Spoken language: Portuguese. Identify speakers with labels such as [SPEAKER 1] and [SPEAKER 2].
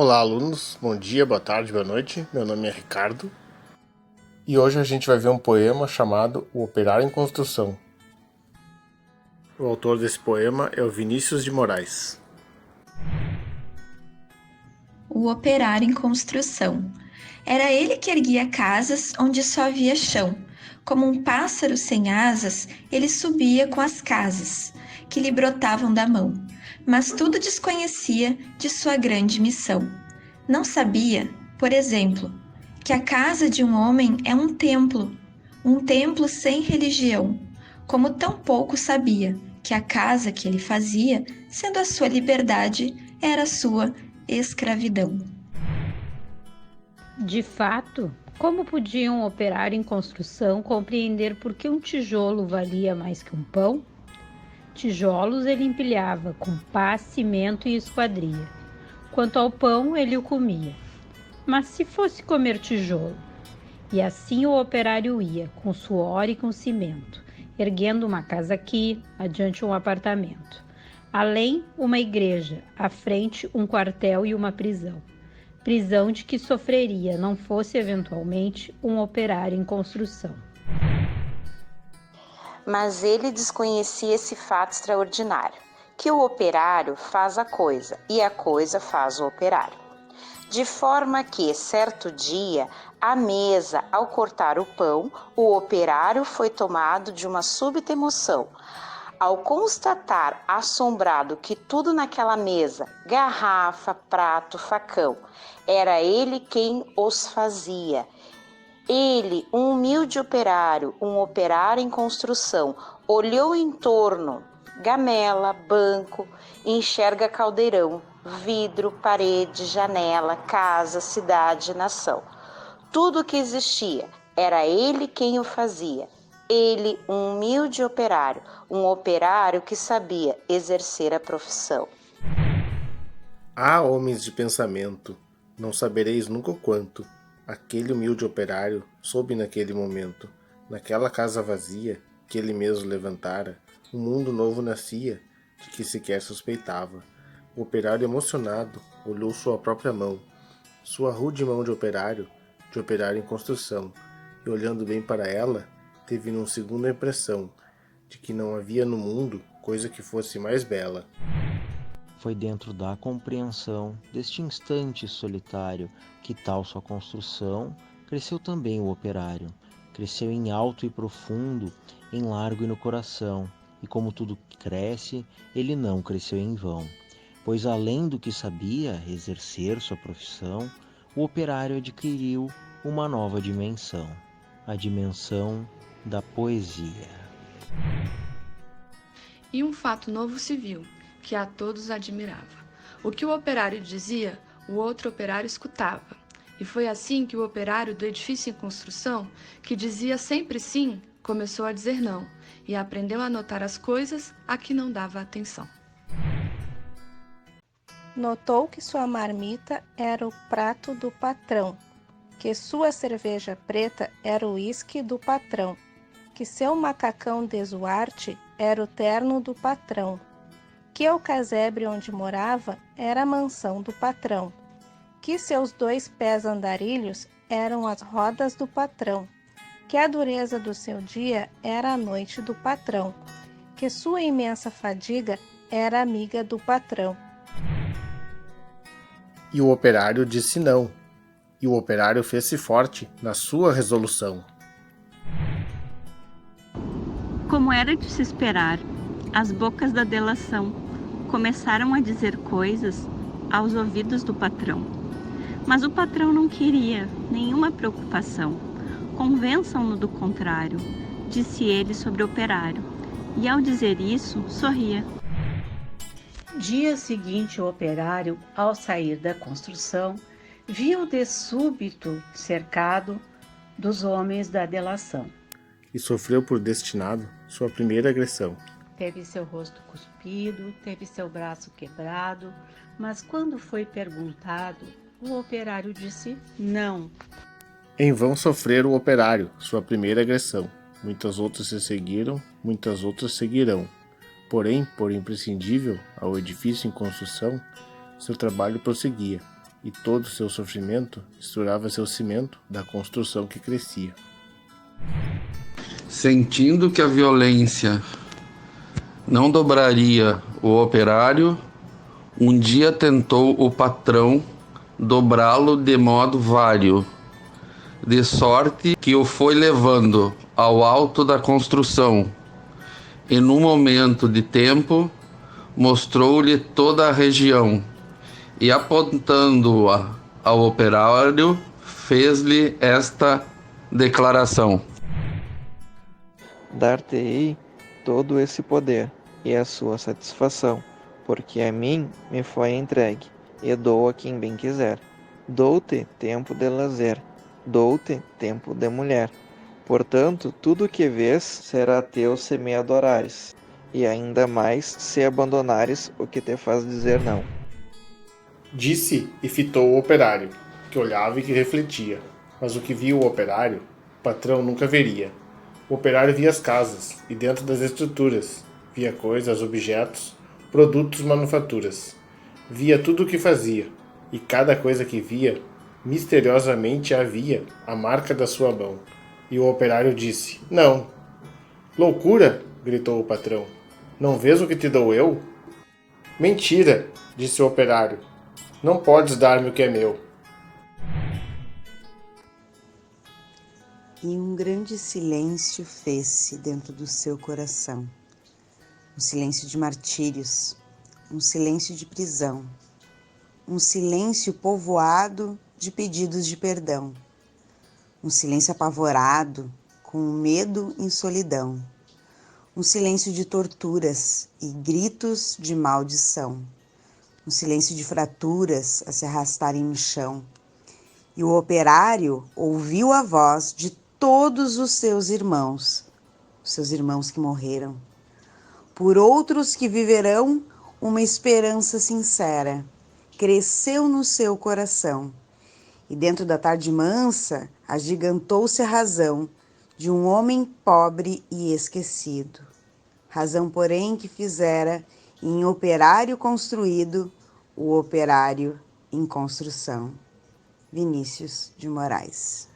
[SPEAKER 1] Olá, alunos. Bom dia, boa tarde, boa noite. Meu nome é Ricardo e hoje a gente vai ver um poema chamado O Operário em Construção. O autor desse poema é o Vinícius de Moraes.
[SPEAKER 2] O operário em construção. Era ele que erguia casas onde só havia chão. Como um pássaro sem asas, ele subia com as casas que lhe brotavam da mão. Mas tudo desconhecia de sua grande missão. Não sabia, por exemplo, que a casa de um homem é um templo sem religião, como tampouco sabia que a casa que ele fazia, sendo a sua liberdade, era a sua escravidão.
[SPEAKER 3] De fato, como podia um operário em construção compreender por que um tijolo valia mais que um pão? Tijolos ele empilhava com pá, cimento e esquadria. Quanto ao pão, ele o comia. Mas se fosse comer tijolo? E assim o operário ia, com suor e com cimento, erguendo uma casa aqui, adiante um apartamento. Além, uma igreja, à frente um quartel e uma prisão. Prisão de que sofreria, não fosse eventualmente um operário em construção.
[SPEAKER 4] Mas ele desconhecia esse fato extraordinário, que o operário faz a coisa e a coisa faz o operário. De forma que, certo dia, à mesa, ao cortar o pão, o operário foi tomado de uma súbita emoção. Ao constatar, assombrado, que tudo naquela mesa, garrafa, prato, facão, era ele quem os fazia. Ele, um humilde operário, um operário em construção, olhou em torno, gamela, banco, enxerga caldeirão, vidro, parede, janela, casa, cidade, nação. Tudo o que existia, era ele quem o fazia. Ele, um humilde operário, um operário que sabia exercer a profissão.
[SPEAKER 1] Ah, homens de pensamento, não sabereis nunca o quanto aquele humilde operário soube naquele momento, naquela casa vazia que ele mesmo levantara, um mundo novo nascia, de que sequer suspeitava. O operário emocionado olhou sua própria mão, sua rude mão de operário em construção, e olhando bem para ela, teve num segundo a impressão de que não havia no mundo coisa que fosse mais bela.
[SPEAKER 5] Foi dentro da compreensão deste instante solitário que tal sua construção cresceu também o operário. Cresceu em alto e profundo, em largo e no coração, e como tudo cresce, ele não cresceu em vão. Pois além do que sabia exercer sua profissão, o operário adquiriu uma nova dimensão, a dimensão da poesia.
[SPEAKER 6] E um fato novo se viu, que a todos admirava. O que o operário dizia, o outro operário escutava. E foi assim que o operário do edifício em construção, que dizia sempre sim, começou a dizer não, e aprendeu a notar as coisas a que não dava atenção.
[SPEAKER 7] Notou que sua marmita era o prato do patrão, que sua cerveja preta era o uísque do patrão, que seu macacão desuarte era o terno do patrão, que o casebre onde morava era a mansão do patrão, que seus 2 pés andarilhos eram as rodas do patrão, que a dureza do seu dia era a noite do patrão, que sua imensa fadiga era amiga do patrão.
[SPEAKER 1] E o operário disse não, e o operário fez-se forte na sua resolução.
[SPEAKER 8] Como era de se esperar, as bocas da delação começaram a dizer coisas aos ouvidos do patrão. Mas o patrão não queria nenhuma preocupação. Convençam-no do contrário, disse ele sobre o operário, e ao dizer isso, sorria.
[SPEAKER 9] Dia seguinte, o operário, ao sair da construção, viu de súbito cercado dos homens da delação.
[SPEAKER 1] E sofreu por destinado sua primeira agressão.
[SPEAKER 9] Teve seu rosto cuspido, teve seu braço quebrado, mas quando foi perguntado, o operário disse não.
[SPEAKER 1] Em vão sofreu o operário sua primeira agressão. Muitas outras se seguiram, muitas outras seguirão. Porém, por imprescindível ao edifício em construção, seu trabalho prosseguia, e todo o seu sofrimento misturava-se ao cimento da construção que crescia.
[SPEAKER 10] Sentindo que a violência não dobraria o operário, um dia tentou o patrão dobrá-lo de modo vário, de sorte que o foi levando ao alto da construção, e num momento de tempo mostrou-lhe toda a região, e apontando-a ao operário, fez-lhe esta declaração:
[SPEAKER 5] Dar-te-ei todo esse poder e a sua satisfação, porque a mim me foi entregue, e dou a quem bem quiser. Dou-te tempo de lazer, dou-te tempo de mulher. Portanto, tudo o que vês será teu se me adorares, e ainda mais se abandonares o que te faz dizer não.
[SPEAKER 1] Disse e fitou o operário, que olhava e que refletia. Mas o que via o operário, o patrão nunca veria. O operário via as casas, e dentro das estruturas, via coisas, objetos, produtos, manufaturas. Via tudo o que fazia, e cada coisa que via, misteriosamente havia a marca da sua mão. E o operário disse: Não. Loucura! Gritou o patrão. Não vês o que te dou eu? Mentira! Disse o operário. Não podes dar-me o que é meu.
[SPEAKER 11] E um grande silêncio fez-se dentro do seu coração. Um silêncio de martírios, um silêncio de prisão, um silêncio povoado de pedidos de perdão, um silêncio apavorado, com medo e solidão, um silêncio de torturas e gritos de maldição, um silêncio de fraturas a se arrastarem no chão. E o operário ouviu a voz de todos os seus irmãos que morreram, por outros que viverão, uma esperança sincera cresceu no seu coração, e dentro da tarde mansa agigantou-se a razão de um homem pobre e esquecido, razão, porém, que fizera em operário construído o operário em construção. Vinícius de Moraes.